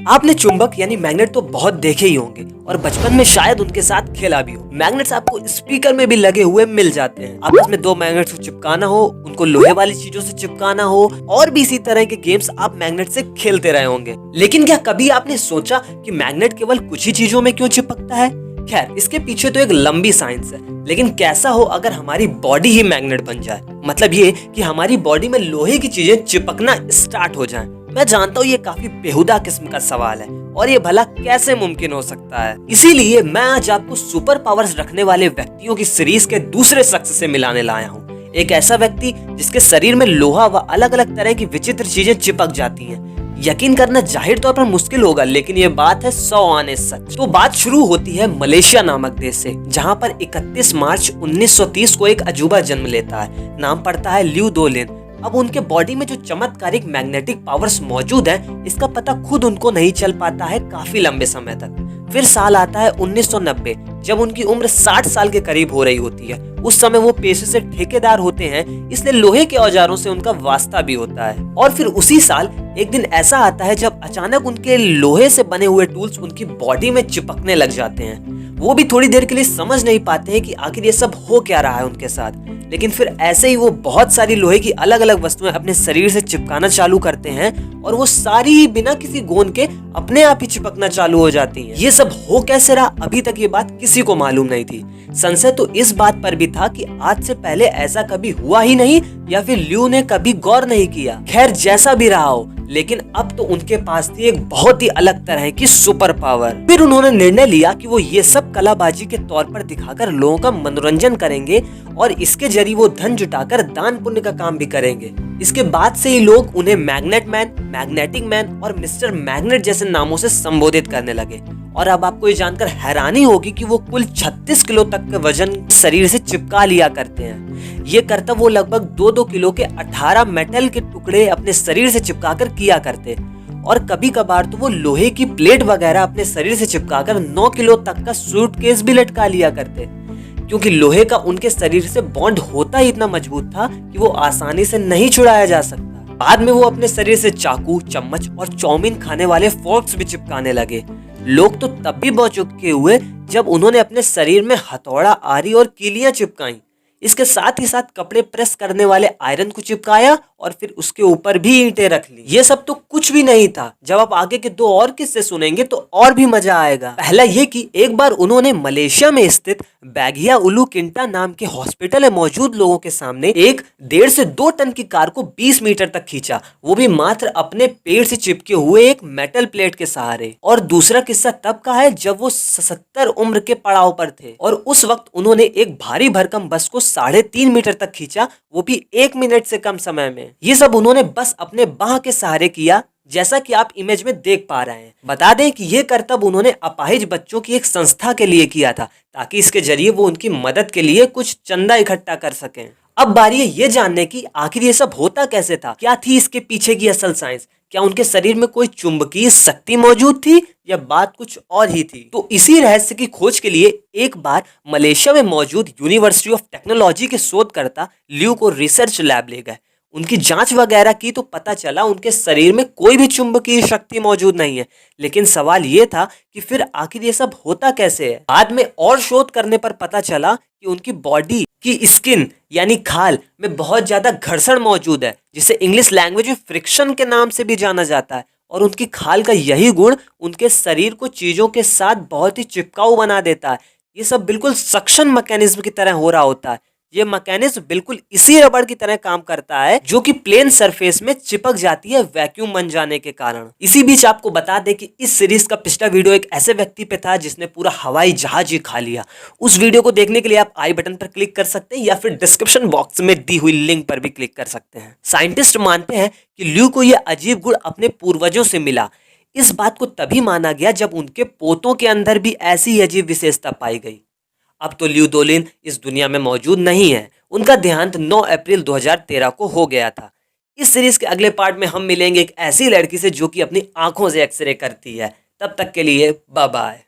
आपने चुंबक यानी मैग्नेट तो बहुत देखे ही होंगे और बचपन में शायद उनके साथ खेला भी हो। मैग्नेट्स आपको स्पीकर में भी लगे हुए मिल जाते हैं। आपस में दो मैग्नेट्स को चिपकाना हो, उनको लोहे वाली चीजों से चिपकाना हो और भी इसी तरह के गेम्स आप मैग्नेट से खेलते रहे होंगे। लेकिन क्या कभी आपने सोचा कि मैग्नेट केवल कुछ ही चीजों में क्यों चिपकता है? खैर, इसके पीछे तो एक लंबी साइंस है। लेकिन कैसा हो अगर हमारी बॉडी ही मैग्नेट बन जाए? मतलब ये कि हमारी बॉडी में लोहे की चीजें चिपकना स्टार्ट हो जाएं। मैं जानता हूँ ये काफी बेहुदा किस्म का सवाल है और ये भला कैसे मुमकिन हो सकता है। इसीलिए मैं आज आपको सुपर पावर्स रखने वाले व्यक्तियों की सीरीज के दूसरे शख्स से मिलाने लाया हूँ। एक ऐसा व्यक्ति जिसके शरीर में लोहा व अलग अलग तरह की विचित्र चीजें चिपक जाती हैं। यकीन करना जाहिर तौर पर मुश्किल होगा, लेकिन ये बात है 100 आने सच। तो बात शुरू होती है मलेशिया नामक देश से, जहाँ पर 31 मार्च 1930 को एक अजूबा जन्म लेता है। नाम पड़ता है ल्यू दोलिन। अब उनके बॉडी में जो चमत्कारिक मैग्नेटिक पावर्स मौजूद हैं, इसका पता खुद उनको नहीं चल पाता है काफी लंबे समय तक। फिर साल आता है 1990, जब उनकी उम्र 60 साल के करीब हो रही होती है। उस समय वो पेशे से ठेकेदार होते हैं, इसलिए लोहे के औजारों से उनका वास्ता भी होता है। और फिर उसी साल एक दिन ऐसा आता है जब अचानक उनके लोहे से बने हुए टूल्स उनकी बॉडी में चिपकने लग जाते हैं। वो भी थोड़ी देर के लिए समझ नहीं पाते हैं कि आखिर ये सब हो क्या रहा है उनके साथ। लेकिन फिर ऐसे ही वो बहुत सारी लोहे की अलग अलग वस्तुएं अपने शरीर से चिपकाना चालू करते हैं और वो सारी ही बिना किसी गोंद के अपने आप ही चिपकना चालू हो जाती हैं। ये सब हो कैसे रहा, अभी तक ये बात किसी को मालूम नहीं थी। संशय तो इस बात पर भी था कि आज से पहले ऐसा कभी हुआ ही नहीं या फिर ल्यू ने कभी गौर नहीं किया। खैर, जैसा भी रहा हो, लेकिन अब तो उनके पास थी एक बहुत ही अलग तरह की सुपर पावर। फिर उन्होंने निर्णय लिया कि वो ये सब कलाबाजी के तौर पर दिखाकर लोगों का मनोरंजन करेंगे और इसके जरिए वो धन जुटाकर दान पुण्य का काम भी करेंगे। इसके बाद से ही लोग उन्हें मैग्नेट मैन, मैग्नेटिक मैन और मिस्टर मैग्नेट जैसे नामों से संबोधित करने लगे। और अब आपको ये जानकर हैरानी होगी कि वो कुल 36 किलो तक के वजन शरीर से चिपका लिया करते हैं। ये करतब वो लगभग 2-2 किलो के 18 मेटल के टुकड़े अपने शरीर से चिपकाकर किया करते। और कभी कभार तो वो लोहे की प्लेट वगैरह अपने शरीर से चिपकाकर 9 किलो तक का सूटकेस भी लटका लिया करते, क्योंकि लोहे का उनके शरीर से बॉन्ड होता ही इतना मजबूत था कि वो आसानी से नहीं छुड़ाया जा सकता। बाद में वो अपने शरीर से चाकू, चम्मच और चाउमीन खाने वाले फोर्क्स भी चिपकाने लगे। लोग तो तब भी बहुत चौंके हुए जब उन्होंने अपने शरीर में हथौड़ा, आरी और कीलियां चिपकाई। इसके साथ ही साथ कपड़े प्रेस करने वाले आयरन को चिपकाया और फिर उसके ऊपर भी ईंटें रख ली। ये सब तो कुछ भी नहीं था। जब आप आगे के 2 और किस्से सुनेंगे तो और भी मजा आएगा। पहला ये कि एक बार उन्होंने मलेशिया में स्थित बैगिया उलू किंटा नाम के हॉस्पिटल में मौजूद लोगों के सामने एक 1.5 से 2 टन की कार को 20 मीटर तक खींचा, वो भी मात्र अपने पेड़ से चिपके हुए एक मेटल प्लेट के सहारे। और दूसरा किस्सा तब का है जब वो 70 उम्र के पड़ाव पर थे और उस वक्त उन्होंने एक भारी भरकम बस को 3.5 मीटर तक खींचा, वो भी 1 मिनट से कम समय में। ये सब उन्होंने बस अपने बाह के सहारे किया, जैसा कि आप इमेज में देख पा रहे हैं। बता दें कि ये करतब उन्होंने अपाहिज बच्चों की एक संस्था के लिए किया था, ताकि इसके जरिए वो उनकी मदद के लिए कुछ चंदा इकट्ठा कर सकें। अब बारी है ये जानने की आखिर ये सब होता कैसे था, क्या थी इसके पीछे की असल साइंस। क्या उनके शरीर में कोई चुंबकीय शक्ति मौजूद थी या बात कुछ और ही थी? तो इसी रहस्य की खोज के लिए एक बार मलेशिया में मौजूद यूनिवर्सिटी ऑफ टेक्नोलॉजी के शोधकर्ता ल्यू को रिसर्च लैब ले गए। उनकी जांच वगैरह की तो पता चला उनके शरीर में कोई भी चुंबकीय शक्ति मौजूद नहीं है। लेकिन सवाल ये था कि फिर आखिर ये सब होता कैसे है। बाद में और शोध करने पर पता चला कि उनकी बॉडी की स्किन यानी खाल में बहुत ज्यादा घर्षण मौजूद है, जिसे इंग्लिश लैंग्वेज में फ्रिक्शन के नाम से भी जाना जाता है। और उनकी खाल का यही गुण उनके शरीर को चीजों के साथ बहुत ही चिपकाऊ बना देता है। ये सब बिल्कुल सक्शन मैकेनिज्म की तरह हो रहा होता है। ये मैकेनिज्म बिल्कुल इसी रबड़ की तरह काम करता है जो कि प्लेन सरफेस में चिपक जाती है वैक्यूम बन जाने के कारण। इसी बीच आपको बता दें कि इस सीरीज का पिछला वीडियो एक ऐसे व्यक्ति पे था जिसने पूरा हवाई जहाज ही खा लिया। उस वीडियो को देखने के लिए आप आई बटन पर क्लिक कर सकते हैं या फिर डिस्क्रिप्शन बॉक्स में दी हुई लिंक पर भी क्लिक कर सकते हैं। साइंटिस्ट मानते हैं कि ल्यू को यह अजीब गुण अपने पूर्वजों से मिला। इस बात को तभी माना गया जब उनके पोतों के अंदर भी ऐसी अजीब विशेषता पाई गई। अब तो ल्यू दोलिन इस दुनिया में मौजूद नहीं है। उनका देहांत 9 अप्रैल 2013 को हो गया था। इस सीरीज के अगले पार्ट में हम मिलेंगे एक ऐसी लड़की से जो कि अपनी आंखों से एक्सरे करती है। तब तक के लिए बाय बाय।